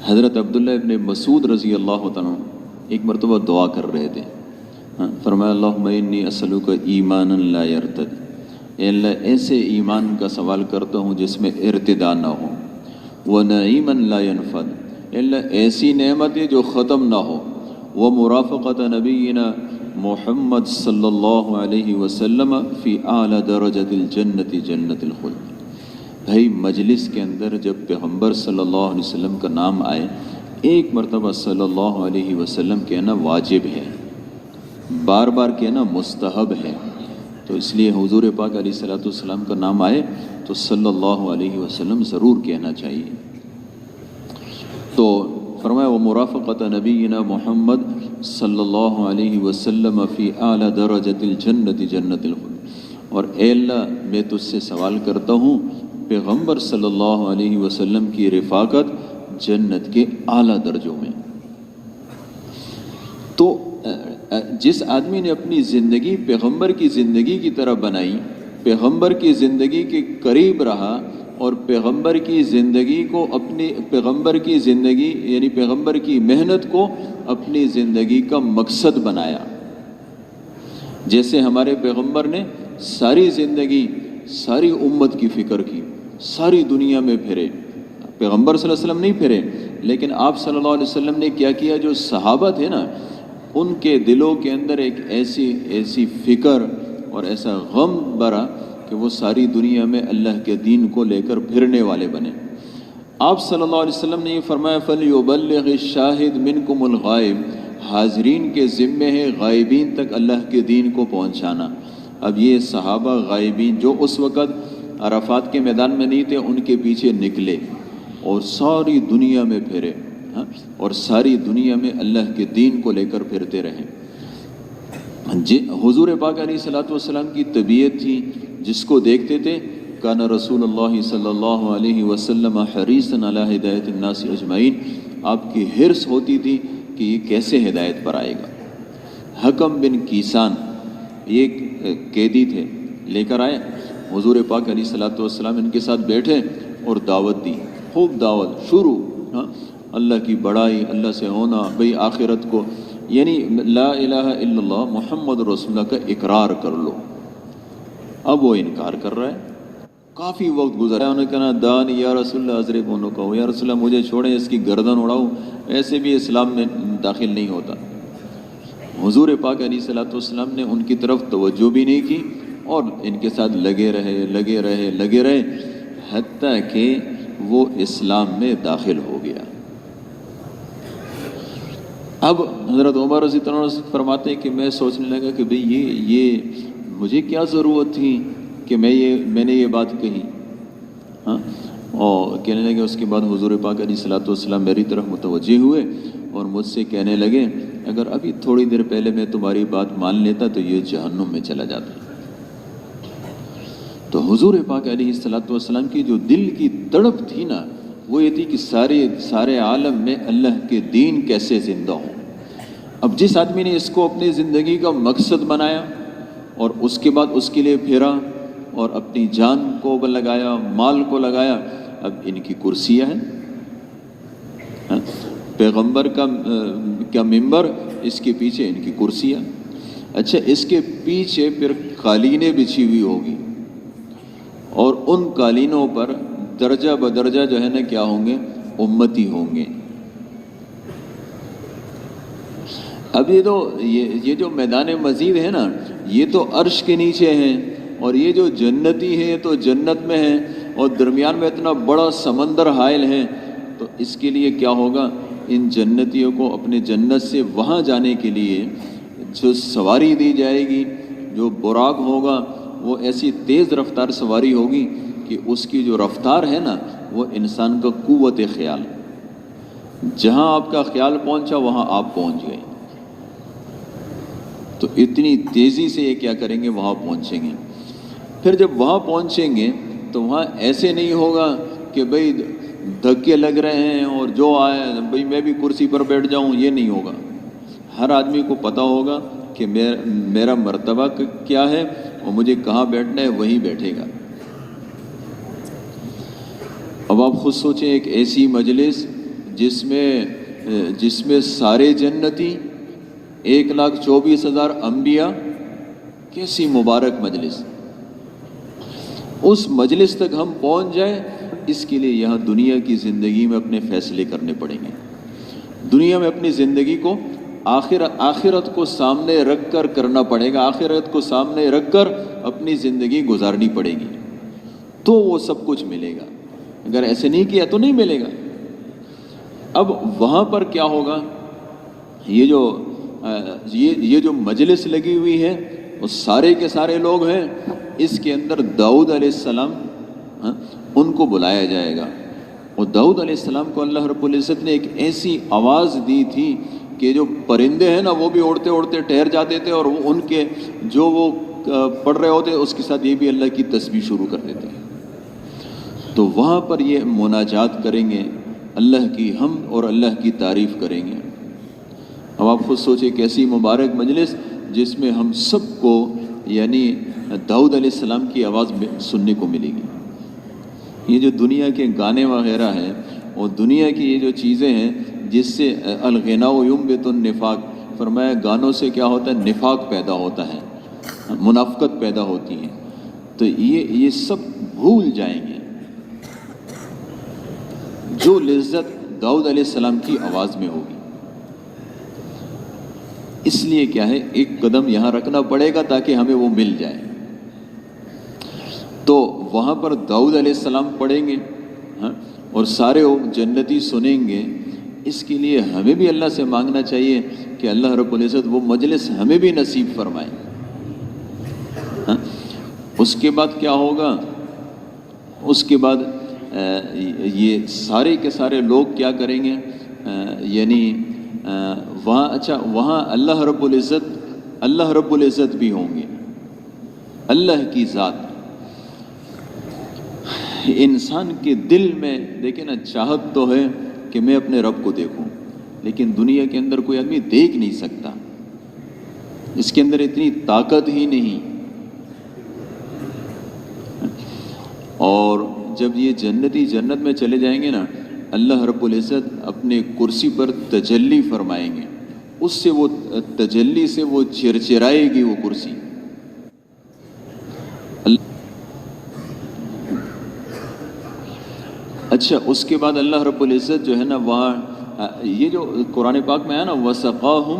حضرت عبداللہ ابن مسعود رضی اللہ تعالیٰ ایک مرتبہ دعا کر رہے تھے، فرمایا اللہم انی اسألک ایمانا لا یرتد، اے اللہ ایسے ایمان کا سوال کرتا ہوں جس میں ارتداد نہ ہو، ونعیما لا ینفد، اے اللہ ایسی نعمت ہے جو ختم نہ ہو، ومرافقت نبینا محمد صلی اللہ علیہ وسلم فی اعلی درجۃ الجنت جنت الخلد۔ بھائی مجلس کے اندر جب پیغمبر صلی اللہ علیہ وسلم کا نام آئے، ایک مرتبہ صلی اللہ علیہ وسلم کہنا واجب ہے، بار بار کہنا مستحب ہے، تو اس لیے حضور پاک علیہ الصلوۃ والسلام کا نام آئے تو صلی اللہ علیہ وسلم ضرور کہنا چاہیے۔ تو فرمایا ومرافقت نبینا محمد صلی اللہ علیہ وسلم فی اعلی درجۃ الجنت جنت الخلد، اور اے اللہ میں تجھ سے سوال کرتا ہوں پیغمبر صلی اللہ علیہ وسلم کی رفاقت جنت کے اعلیٰ درجوں میں۔ تو جس آدمی نے اپنی زندگی پیغمبر کی زندگی کی طرح بنائی، پیغمبر کی زندگی کے قریب رہا، اور پیغمبر کی زندگی کو پیغمبر کی زندگی یعنی پیغمبر کی محنت کو اپنی زندگی کا مقصد بنایا، جیسے ہمارے پیغمبر نے ساری زندگی ساری امت کی فکر کی، ساری دنیا میں پھرے، پیغمبر صلی اللہ علیہ وسلم نہیں پھرے، لیکن آپ صلی اللہ علیہ وسلم نے کیا کیا، جو صحابہ تھے نا ان کے دلوں کے اندر ایک ایسی فکر اور ایسا غم بھرا کہ وہ ساری دنیا میں اللہ کے دین کو لے کر پھرنے والے بنے۔ آپ صلی اللہ علیہ وسلم نے یہ فرمایا فَلْيُبَلِّغِ الشَّاهِدْ مِنْكُمُ الْغَائِبِ، حاضرین کے ذمے ہے غائبین تک اللہ کے دین کو پہنچانا۔ اب یہ صحابہ غائبین جو اس وقت عرفات کے میدان میں نہیں تھے، ان کے پیچھے نکلے اور ساری دنیا میں پھرے، اور ساری دنیا میں اللہ کے دین کو لے کر پھرتے رہے۔ حضور پاک علیہ الصلوۃ والسلام کی طبیعت تھی جس کو دیکھتے تھے، کان رسول اللہ صلی اللہ علیہ وسلم حریصا علی ہدایت الناس اجمعین، آپ کی حرص ہوتی تھی کہ یہ کیسے ہدایت پر آئے گا۔ حکم بن کیسان یہ قیدی تھے، لے کر آئے حضور پاک علیہ الصلوۃ والسلام، ان کے ساتھ بیٹھے اور دعوت دی، خوب دعوت شروع، اللہ کی بڑائی، اللہ سے ہونا، بھئی آخرت کو، یعنی لا الہ الا اللہ محمد رسول اللہ کا اقرار کر لو۔ اب وہ انکار کر رہا ہے، کافی وقت گزرا، انہوں نے کہا دانی یا رسول اللہ اضرب عنقہ، یا رسول اللہ مجھے چھوڑیں، اس کی گردن اڑاؤں، ایسے بھی اسلام میں داخل نہیں ہوتا۔ حضور پاک علیہ الصلوۃ والسلام نے ان کی طرف توجہ بھی نہیں کی اور ان کے ساتھ لگے رہے حتیٰ کہ وہ اسلام میں داخل ہو گیا۔ اب حضرت عمر رضی اللہ عنہ فرماتے ہیں کہ میں سوچنے لگا کہ بھئی یہ مجھے کیا ضرورت تھی کہ میں نے یہ بات کہی، ہاں، اور کہنے لگے اس کے بعد حضور پاک علیہ الصلوۃ والسلام میری طرف متوجہ ہوئے اور مجھ سے کہنے لگے اگر ابھی تھوڑی دیر پہلے میں تمہاری بات مان لیتا تو یہ جہنم میں چلا جاتا۔ تو حضور پاک علیہ الصلوۃ والسلام کی جو دل کی تڑپ تھی نا، وہ یہ تھی کہ سارے عالم میں اللہ کے دین کیسے زندہ ہوں۔ اب جس آدمی نے اس کو اپنی زندگی کا مقصد بنایا اور اس کے بعد اس کے لیے پھرا اور اپنی جان کو لگایا، مال کو لگایا، اب ان کی کرسیاں ہیں، پیغمبر کا ممبر، اس کے پیچھے ان کی کرسیاں، اچھا اس کے پیچھے پھر قالینیں بچھی ہوئی ہوگی اور ان قالینوں پر درجہ بدرجہ جو ہے نا کیا ہوں گے، امتی ہوں گے۔ اب یہ جو میدان مزید ہے نا، یہ تو عرش کے نیچے ہیں، اور یہ جو جنتی ہے تو جنت میں ہے، اور درمیان میں اتنا بڑا سمندر حائل ہے، تو اس کے لیے کیا ہوگا، ان جنتیوں کو اپنے جنت سے وہاں جانے کے لیے جو سواری دی جائے گی، جو براق ہوگا، وہ ایسی تیز رفتار سواری ہوگی کہ اس کی جو رفتار ہے نا، وہ انسان کا قوت خیال، جہاں آپ کا خیال پہنچا وہاں آپ پہنچ گئے۔ تو اتنی تیزی سے یہ کیا کریں گے، وہاں پہنچیں گے۔ پھر جب وہاں پہنچیں گے تو وہاں ایسے نہیں ہوگا کہ بھئی دھکے لگ رہے ہیں اور جو آئے بھئی میں بھی کرسی پر بیٹھ جاؤں، یہ نہیں ہوگا۔ ہر آدمی کو پتہ ہوگا کہ میرا مرتبہ کیا ہے اور مجھے کہاں بیٹھنا ہے، وہیں بیٹھے گا۔ اب آپ خود سوچیں، ایک ایسی مجلس جس میں سارے جنتی، 1,24,000 انبیاء، کیسی مبارک مجلس، اس مجلس تک ہم پہنچ جائیں، اس کے لیے یہاں دنیا کی زندگی میں اپنے فیصلے کرنے پڑیں گے۔ دنیا میں اپنی زندگی کو آخرت کو سامنے رکھ کر کرنا پڑے گا، آخرت کو سامنے رکھ کر اپنی زندگی گزارنی پڑے گی، تو وہ سب کچھ ملے گا۔ اگر ایسے نہیں کیا تو نہیں ملے گا۔ اب وہاں پر کیا ہوگا، یہ جو مجلس لگی ہوئی ہے وہ سارے کے سارے لوگ ہیں، اس کے اندر داؤد علیہ السلام، ان کو بلایا جائے گا۔ اور داؤد علیہ السلام کو اللہ رب العزت نے ایک ایسی آواز دی تھی کہ جو پرندے ہیں نا، وہ بھی اڑتے اڑتے ٹھہر جاتے تھے، اور ان کے جو وہ پڑھ رہے ہوتے اس کے ساتھ یہ بھی اللہ کی تسبیح شروع کر دیتے ہیں۔ تو وہاں پر یہ مناجات کریں گے، اللہ کی حمد اور اللہ کی تعریف کریں گے۔ اب آپ خود سوچیں کیسی مبارک مجلس جس میں ہم سب کو یعنی داؤد علیہ السلام کی آواز سننے کو ملے گی۔ یہ جو دنیا کے گانے وغیرہ ہیں اور دنیا کی یہ جو چیزیں ہیں جس سے الغناء ينبت النفاق، فرمایا گانوں سے کیا ہوتا ہے، نفاق پیدا ہوتا ہے، منافقت پیدا ہوتی ہے، تو یہ سب بھول جائیں گے۔ جو لذت داؤد علیہ السلام کی آواز میں ہوگی، اس لیے کیا ہے، ایک قدم یہاں رکھنا پڑے گا تاکہ ہمیں وہ مل جائے۔ تو وہاں پر داؤد علیہ السلام پڑھیں گے اور سارے جنتی سنیں گے۔ اس کے لیے ہمیں بھی اللہ سے مانگنا چاہیے کہ اللہ رب العزت وہ مجلس ہمیں بھی نصیب فرمائے۔ اس کے بعد کیا ہوگا، اس کے بعد یہ سارے کے سارے لوگ کیا کریں گے، یعنی وہاں اللہ رب العزت بھی ہوں گے، اللہ کی ذات۔ انسان کے دل میں دیکھیں نا، چاہت تو ہے کہ میں اپنے رب کو دیکھوں، لیکن دنیا کے اندر کوئی آدمی دیکھ نہیں سکتا، اس کے اندر اتنی طاقت ہی نہیں۔ اور جب یہ جنتی جنت میں چلے جائیں گے نا، اللہ رب العزت اپنے کرسی پر تجلی فرمائیں گے، اس سے وہ تجلی سے وہ چرچرائے گی وہ کرسی۔ اچھا، اس کے بعد اللہ رب العزت جو ہے نا، وہاں یہ جو قرآن پاک میں ہے نا، وَسَقَاهُمْ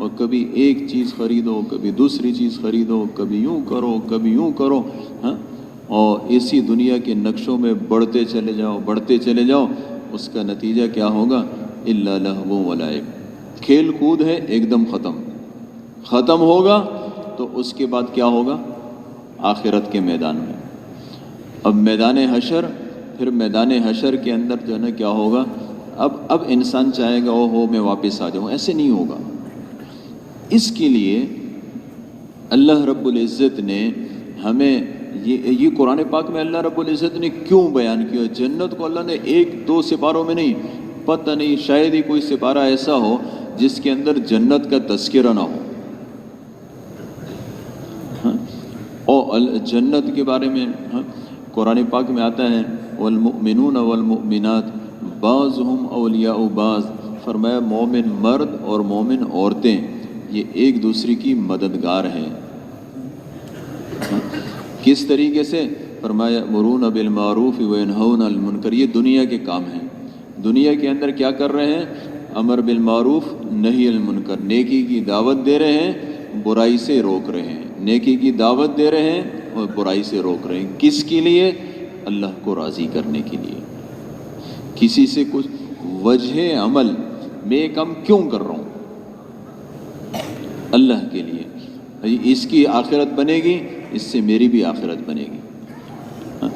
اور کبھی ایک چیز خریدو، کبھی دوسری چیز خریدو، کبھی یوں کرو کبھی یوں کرو، ہاں، اور اسی دنیا کے نقشوں میں بڑھتے چلے جاؤ، اس کا نتیجہ کیا ہوگا؟ الا لہو و لعب، کھیل کود ہے ایک دم ختم ہوگا، تو اس کے بعد کیا ہوگا؟ آخرت کے میدان میں، اب میدان حشر، پھر میدان حشر کے اندر جو ہے نا کیا ہوگا؟ اب انسان چاہے گا او میں واپس آ جاؤں، ایسے نہیں ہوگا۔ اس کے لیے اللہ رب العزت نے ہمیں یہ قرآن پاک میں اللہ رب العزت نے کیوں بیان کیا؟ جنت کو اللہ نے ایک دو سپاروں میں نہیں، پتہ نہیں شاید ہی کوئی سپارہ ایسا ہو جس کے اندر جنت کا تذکرہ نہ ہو۔ اور جنت کے بارے میں قرآن پاک میں آتا ہے والمؤمنون والمؤمنات بعضهم اولیاء بعض، فرمایا مومن مرد اور مومن عورتیں یہ ایک دوسرے کی مددگار ہیں۔ کس طریقے سے؟ فرمایا یأمرون بالمعروف وینہون عن المنکر، یہ دنیا کے کام ہیں۔ دنیا کے اندر کیا کر رہے ہیں؟ امر بالمعروف نہی عن المنکر، نیکی کی دعوت دے رہے ہیں، برائی سے روک رہے ہیں، نیکی کی دعوت دے رہے ہیں اور برائی سے روک رہے ہیں۔ کس کے لیے؟ اللہ کو راضی کرنے کے لیے۔ کسی سے کچھ وجہ عمل میں یہ کام کیوں کر رہا ہوں؟ اللہ کے لیے، اس کی آخرت بنے گی، اس سے میری بھی آخرت بنے گی۔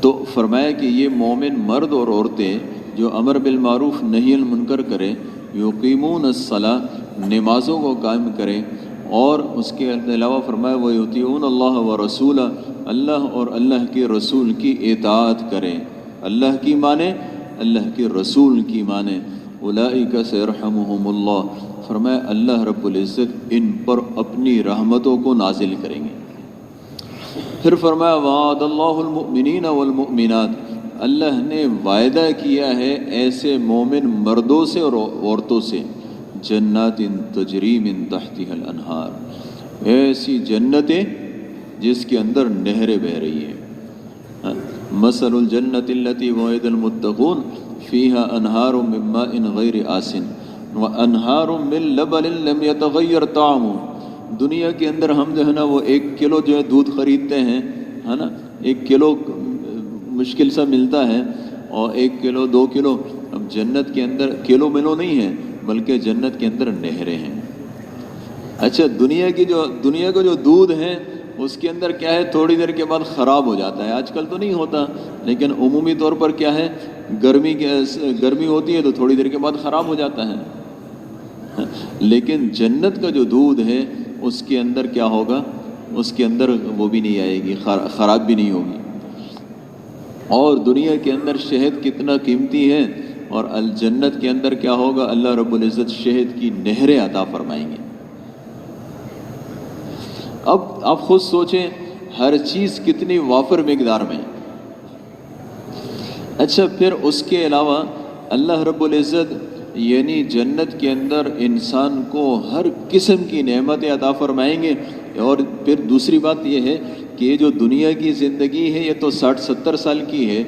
تو فرمایا کہ یہ مومن مرد اور عورتیں جو امر بالمعروف نہی عن المنکر کریں، یقیمون الصلاۃ، نمازوں کو قائم کریں، اور اس کے علاوہ فرمایا وَيُطِيعُونَ اللَّهَ وَرَسُولَهُ، اللہ اور اللہ کے رسول کی اطاعت کریں، اللہ کی مانیں، اللہ کے رسول کی مانیں۔ اولئک سیرحمہم اللہ، فرمایا اللہ رب العزت ان پر اپنی رحمتوں کو نازل کریں گے۔ پھر فرمایا وعد اللہ المؤمنین والمؤمنات، اللہ نے وعدہ کیا ہے ایسے مومن مردوں سے اور عورتوں سے، جنات تجری من تحتها الانہار، ایسی جنتیں جس کے اندر نہریں بہہ رہی ہیں۔ مثل الجنت التي وعد المتقون فيها انہار من ماء غیر آسن وانہار من لبن لم يتغیر طعمه، دنیا کے اندر ہم جو ہے نا وہ 1 کلو جو ہے دودھ خریدتے ہیں، ہے نا، 1 کلو مشکل سا ملتا ہے، اور 1 کلو 2 کلو، اب جنت کے اندر کلو ملو نہیں ہے بلکہ جنت کے اندر نہریں ہیں۔ اچھا، دنیا کا جو دودھ ہے اس کے اندر کیا ہے؟ تھوڑی دیر کے بعد خراب ہو جاتا ہے، آج کل تو نہیں ہوتا لیکن عمومی طور پر کیا ہے، گرمی ہوتی ہے تو تھوڑی دیر کے بعد خراب ہو جاتا ہے۔ لیکن جنت کا جو دودھ ہے اس کے اندر کیا ہوگا؟ اس کے اندر وہ بھی نہیں آئے گی، خراب بھی نہیں ہوگی۔ اور دنیا کے اندر شہد کتنا قیمتی ہے، اور الجنت کے اندر کیا ہوگا؟ اللہ رب العزت شہد کی نہریں عطا فرمائیں گے۔ اب آپ خود سوچیں ہر چیز کتنی وافر مقدار میں۔ اچھا، پھر اس کے علاوہ اللہ رب العزت یعنی جنت کے اندر انسان کو ہر قسم کی نعمتیں عطا فرمائیں گے۔ اور پھر دوسری بات یہ ہے کہ یہ جو دنیا کی زندگی ہے یہ تو 60-70 سال کی ہے،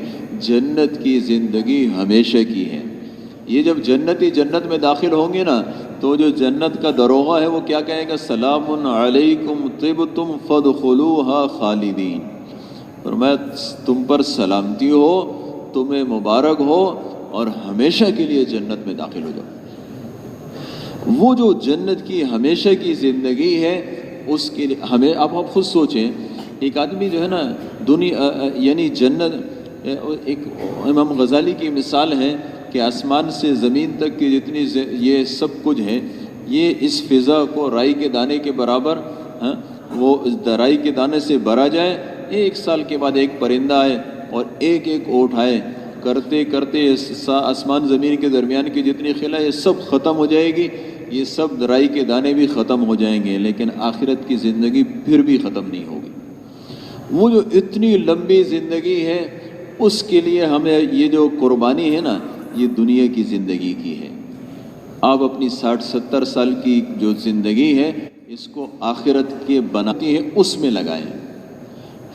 جنت کی زندگی ہمیشہ کی ہے۔ یہ جب جنتی جنت میں داخل ہوں گے نا تو جو جنت کا دروغہ ہے وہ کیا کہے گا؟ سلام علیکم طبتم فادخلوها خالدین، فرمایا تم پر سلامتی ہو، تمہیں مبارک ہو، اور ہمیشہ کے لیے جنت میں داخل ہو جاؤ۔ وہ جو جنت کی ہمیشہ کی زندگی ہے اس کے لیے ہمیں آپ خود سوچیں، ایک آدمی جو ہے نا دنیا یعنی جنت، ایک امام غزالی کی مثال ہے کہ آسمان سے زمین تک کی جتنی یہ سب کچھ ہے، یہ اس فضا کو رائی کے دانے کے برابر، وہ رائی کے دانے سے بھرا جائے، 1 سال کے بعد ایک پرندہ آئے اور ایک اونٹ آئے، کرتے کرتے آسمان زمین کے درمیان کی جتنی خلا یہ سب ختم ہو جائے گی، یہ سب رائی کے دانے بھی ختم ہو جائیں گے، لیکن آخرت کی زندگی پھر بھی ختم نہیں ہوگی۔ وہ جو اتنی لمبی زندگی ہے اس کے لیے ہمیں یہ جو قربانی ہے نا، یہ دنیا کی زندگی کی ہے۔ آپ اپنی 60-70 سال کی جو زندگی ہے اس کو آخرت کے بناتی ہے اس میں لگائیں۔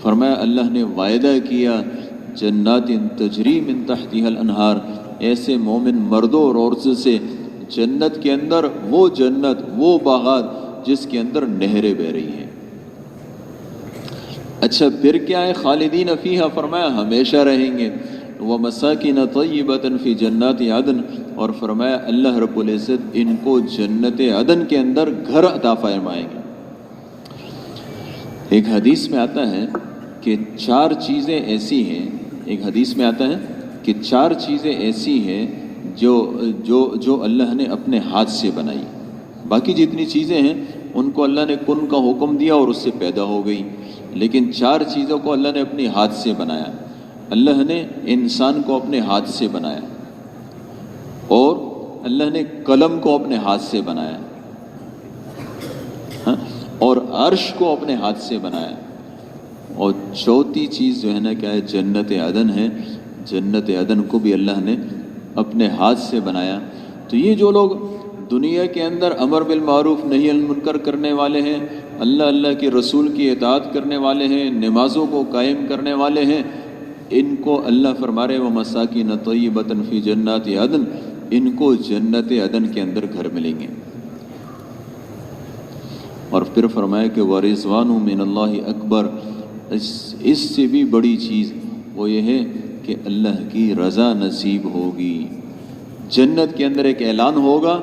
فرمایا اللہ نے وعدہ کیا جنات تجری من تحتها الانہار، ایسے مومن مردوں اور عورتوں سے جنت کے اندر وہ جنت، وہ باغات جس کے اندر نہریں بہ رہی ہیں۔ اچھا پھر کیا ہے؟ خالدین فیہا، فرمایا ہمیشہ رہیں گے۔ ومساکن طیبۃ فی جنات عدن، اور فرمایا اللہ رب العزت ان کو جنت عدن کے اندر گھر عطا فرمائیں گے۔ ایک حدیث میں آتا ہے کہ چار چیزیں ایسی ہیں، ایک حدیث میں آتا ہے کہ چار چیزیں ایسی ہیں جو اللہ نے اپنے ہاتھ سے بنائی۔ باقی جتنی چیزیں ہیں ان کو اللہ نے کن کا حکم دیا اور اس سے پیدا ہو گئی، لیکن چار چیزوں کو اللہ نے اپنے ہاتھ سے بنایا۔ اللہ نے انسان کو اپنے ہاتھ سے بنایا، اور اللہ نے قلم کو اپنے ہاتھ سے بنایا، اور عرش کو اپنے ہاتھ سے بنایا، اور چوتھی چیز جو ہے نا کیا ہے؟ جنت عدن ہے۔ جنت عدن کو بھی اللہ نے اپنے ہاتھ سے بنایا۔ تو یہ جو لوگ دنیا کے اندر امر بالمعروف نہی عن المنکر کرنے والے ہیں، اللہ کے رسول کی اطاعت کرنے والے ہیں، نمازوں کو قائم کرنے والے ہیں، ان کو اللہ فرما رہے ومساکن طیبۃ فی جنات عدن، ان کو جنت عدن کے اندر گھر ملیں گے۔ اور پھر فرمایا کہ ورضوان من اللہ اکبر، اس سے بھی بڑی چیز وہ یہ ہے کہ اللہ کی رضا نصیب ہوگی۔ جنت کے اندر ایک اعلان ہوگا،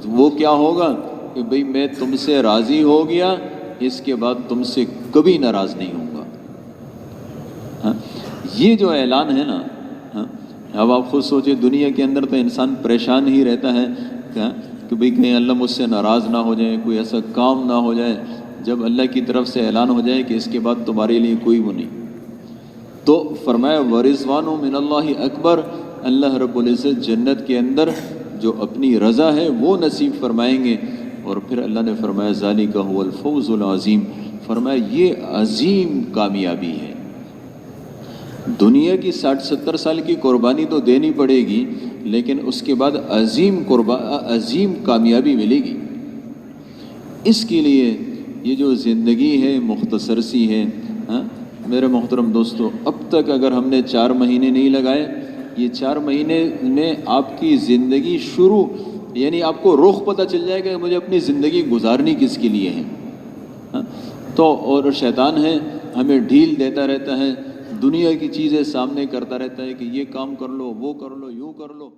وہ کیا ہوگا کہ بھئی میں تم سے راضی ہو گیا، اس کے بعد تم سے کبھی ناراض نہیں ہوں گا۔ یہ جو اعلان ہے نا، اب آپ خود سوچیں دنیا کے اندر تو انسان پریشان ہی رہتا ہے کہ بھئی کہیں اللہ مجھ سے ناراض نہ ہو جائے، کوئی ایسا کام نہ ہو جائے۔ جب اللہ کی طرف سے اعلان ہو جائے کہ اس کے بعد تمہارے لیے کوئی وہ نہیں، تو فرمایا ورضوان من اللہ اکبر، اللہ رب العزت جنت کے اندر جو اپنی رضا ہے وہ نصیب فرمائیں گے۔ اور پھر اللہ نے فرمایا ذالک هو الفوز العظیم، فرمایا یہ عظیم کامیابی ہے۔ دنیا کی 60-70 سال کی قربانی تو دینی پڑے گی، لیکن اس کے بعد عظیم کامیابی ملے گی۔ اس کے لیے یہ جو زندگی ہے مختصر سی ہے۔ میرے محترم دوستو، اب تک اگر ہم نے 4 مہینے نہیں لگائے، یہ 4 مہینے میں آپ کی زندگی شروع، یعنی آپ کو رخ پتہ چل جائے گا کہ مجھے اپنی زندگی گزارنی کس کے لیے ہے۔ تو اور شیطان ہے ہمیں ڈھیل دیتا رہتا ہے، دنیا کی چیزیں سامنے کرتا رہتا ہے کہ یہ کام کر لو، وہ کر لو، یوں کر لو۔